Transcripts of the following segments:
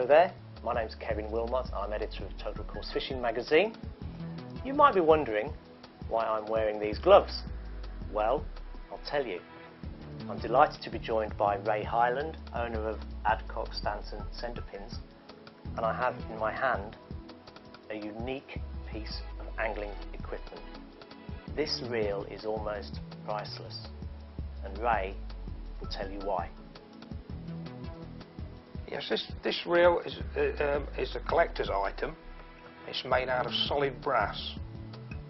there, my name's Kevin Wilmot, I'm editor of Total Course Fishing magazine. You might be wondering why I'm wearing these gloves. Well, I'll tell you. I'm delighted to be joined by Ray Highland, owner of Adcock, Stanton Centrepins, and I have in my hand a unique piece of angling equipment. This reel is almost priceless, and Ray will tell you why. Yes, this reel is a collector's item. It's made out of solid brass.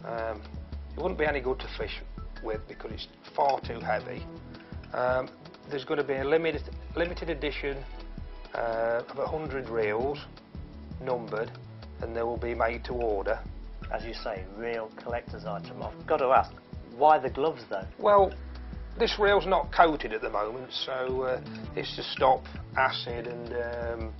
It wouldn't be any good to fish with because it's far too heavy. There's going to be a limited edition of 100 reels, numbered, and they will be made to order. As you say, real collector's item. I've got to ask, why the gloves though? Well, this reel's not coated at the moment, so it's to stop acid and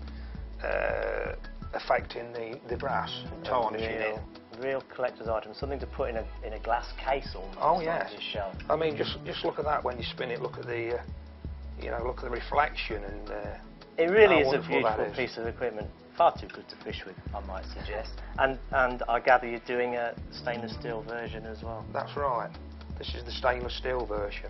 affecting the brass and tarnishing it. Real collector's item, something to put in a glass case almost. Oh yes. Like shelf. I mean, just look at that when you spin it. Look at the, look at the reflection, and it really is a beautiful piece of equipment. Far too good to fish with, I might suggest. And I gather you're doing a stainless steel version as well. That's right. This is the stainless steel version.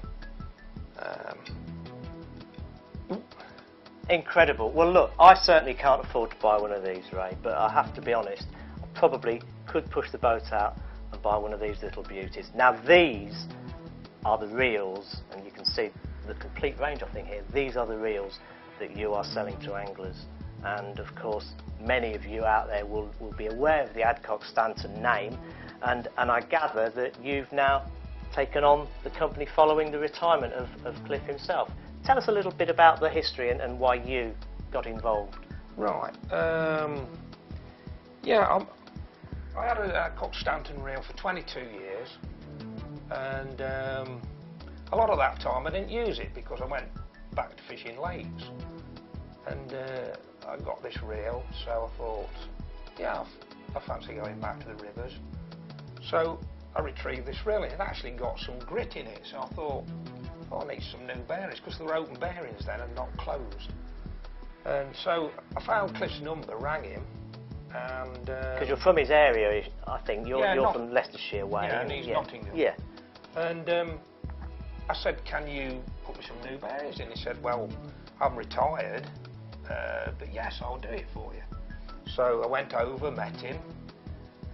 Incredible. Well, look, I certainly can't afford to buy one of these, Ray, but I have to be honest, I probably could push the boat out and buy one of these little beauties. Now, these are the reels, and you can see the complete range, I think, here. These are the reels that you are selling to anglers. And, of course, many of you out there will be aware of the Adcock Stanton name, and I gather that you've now taken on the company following the retirement of Cliff himself. Tell us a little bit about the history and why you got involved. Right. Yeah, I had an Adcock Stanton reel for 22 years, and a lot of that time I didn't use it because I went back to fishing lakes, and I got this reel, so I thought, yeah, I fancy going back to the rivers. So I retrieved this reel. It had actually got some grit in it, so I thought, oh, I need some new bearings, because there were open bearings then and not closed. And so I found Cliff's number, rang him, and because you're from his area, I think. You're from Leicestershire way. Yeah, and he's Nottingham. Yeah. And I said, can you put me some new bearings in? He said, well, I'm retired, but yes, I'll do it for you. So I went over, met him,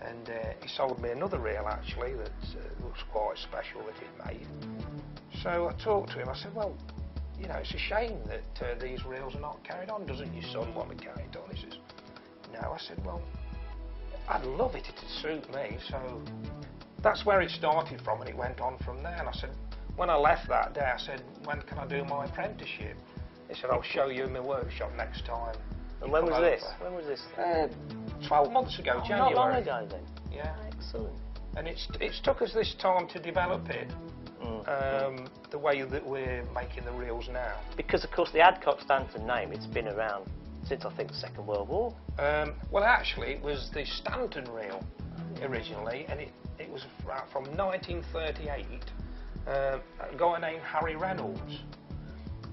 and he sold me another reel actually that looks quite special that he'd made. So I talked to him. I said, well, it's a shame that these reels are not carried on. Doesn't your son want to carry it on? He says, no. I said, well, I'd love it. It'd suit me. So that's where it started from, and it went on from there. And I said, when I left that day, I said, when can I do my apprenticeship? He said, I'll show you in my workshop next time. And when was this? When was this? 12 months ago, January. Not long ago then. Yeah. Excellent. And it's took us this time to develop it, the way that we're making the reels now. Because of course the Adcock Stanton name, it's been around since I think the Second World War. Well, actually, it was the Stanton reel originally, and it was from 1938. A guy named Harry Reynolds,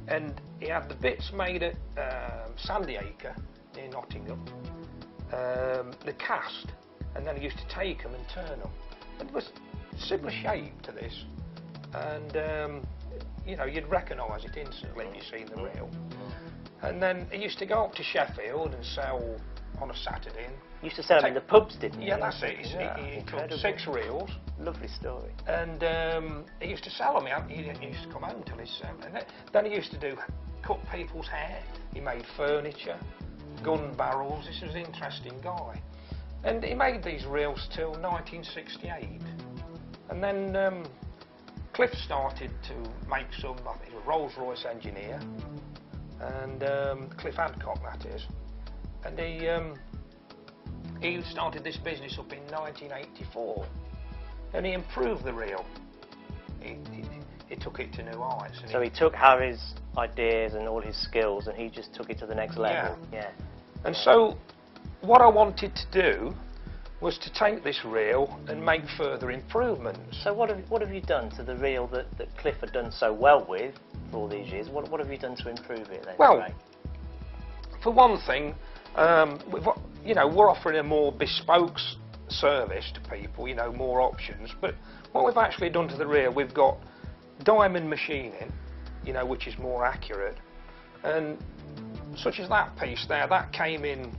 and he had the bits made at Sandy Acre near Nottingham, the cast, and then he used to take them and turn them. And it was similar shape to this, and you'd recognise it instantly if you seen the reel. And then he used to go up to Sheffield and sell on a Saturday. You used to sell them in the pubs, didn't you? Yeah, that's it. He took 6 reels. Lovely story. And he used to sell them. He didn't used to come home until his 7. And then he used to cut people's hair. He made furniture, gun barrels. This was an interesting guy. And he made these reels till 1968. And then Cliff started to make some. I think he was a Rolls-Royce engineer, and Cliff Adcock, that is. And he started this business up in 1984, and he improved the reel. He took it to new heights. So he took Harry's ideas and all his skills, and he just took it to the next level. Yeah. And so what I wanted to do was to take this reel and make further improvements. So what have you done to the reel that Cliff had done so well with for all these years? What have you done to improve it then? Well, for one thing, We're offering a more bespoke service to people, more options. But what we've actually done to the rear, we've got diamond machining, which is more accurate. And such as that piece there, that came in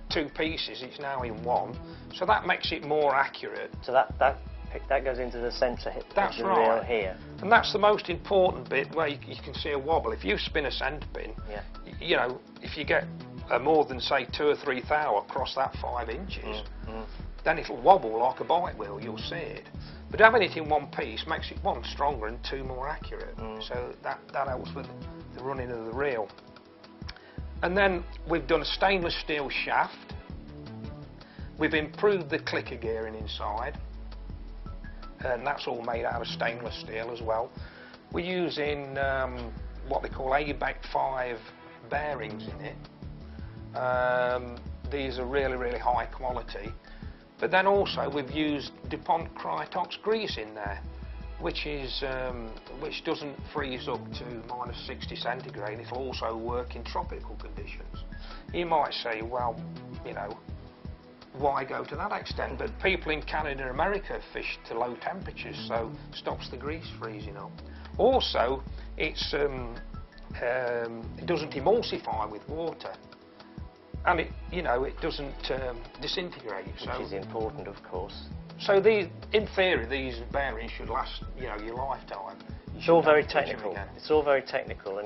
2 pieces, it's now in 1. So that makes it more accurate. So that goes into the centre of That's the right. reel here. And that's the most important bit where you can see a wobble. If you spin a Centrepin, if you get more than say 2 or 3 thou across that 5 inches, then it'll wobble like a bike wheel, you'll see it. But having it in 1 piece makes it 1 stronger and 2 more accurate. So that helps with the running of the reel. And then we've done a stainless steel shaft. We've improved the clicker gearing inside, and that's all made out of stainless steel as well. We're using what they call ABEC 5 bearings in it. These are really high quality. But then also we've used DuPont Krytox grease in there, which doesn't freeze up to -60 centigrade. It'll also work in tropical conditions. You might say, well, why go to that extent? But people in Canada and America fish to low temperatures, so it stops the grease freezing up. Also, it doesn't emulsify with water, and it doesn't disintegrate. Which is important, of course. So in theory, these bearings should last, your lifetime. It's all very technical. It's all very technical.